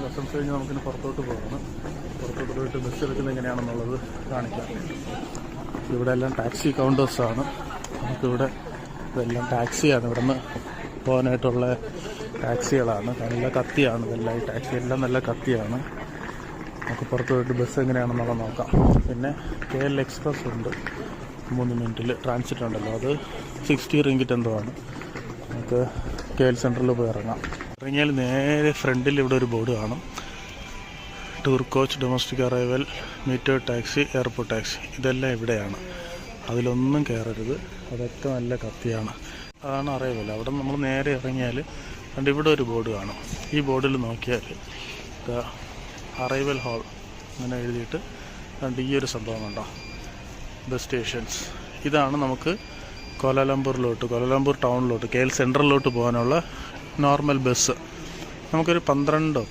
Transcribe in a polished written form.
Customs കഴിഞ്ഞ് നമുക്കിന് പുറത്തോട്ട് പോകണം. പുറത്തോട്ട് പോയിട്ട് ബസ് എടുക്കുന്നത് എങ്ങനെയാണെന്നുള്ളത് കാണിക്കാം. ഇവിടെ എല്ലാം ടാക്സി കൗണ്ടേഴ്സാണ്. നമുക്കിവിടെ ഇതെല്ലാം ടാക്സിയാണ്. ഇവിടെ നിന്ന് പോകാനായിട്ടുള്ള ടാക്സികളാണ്. നല്ല കത്തിയാണ് ഇതെല്ലാം. ഈ ടാക്സി എല്ലാം നല്ല കത്തിയാണ്. നമുക്ക് പുറത്ത് പോയിട്ട് ബസ് എങ്ങനെയാണെന്നുള്ളത് നോക്കാം. പിന്നെ KL എക്സ്പ്രസ് ഉണ്ട്, 3 മിനിറ്റിൽ ട്രാൻസിറ്റ് ഉണ്ടല്ലോ, അത് 60 റിങ്കിറ്റ് എന്തോ ആണ്. നമുക്ക് KL സെൻറ്ററിൽ പോയി ഇറങ്ങാം. ഇറങ്ങിയാൽ നേരെ ഫ്രണ്ടിൽ ഇവിടെ ഒരു ബോർഡ് കാണും, tour coach, domestic arrival, മീറ്റേഡ് taxi, airport taxi. ഇതെല്ലാം ഇവിടെയാണ്. അതിലൊന്നും കയറരുത്, അതൊക്കെ നല്ല കത്തിയാണ്. അതാണ് അറൈവൽ. അവിടെ നമ്മൾ നേരെ ഇറങ്ങിയാൽ കണ്ട് ഇവിടെ ഒരു ബോർഡ് കാണും. ഈ ബോർഡിൽ നോക്കിയാൽ അറൈവൽ ഹാൾ അങ്ങനെ എഴുതിയിട്ട് കണ്ട് ഈ ഒരു സംഭവം കണ്ടോ, ബസ് സ്റ്റേഷൻസ്. ഇതാണ് നമുക്ക് കോലാലംപൂർ ടൗണിലോട്ട് KL സെൻട്രലിലോട്ട് പോകാനുള്ള നോർമൽ ബസ്. നമുക്കൊരു 12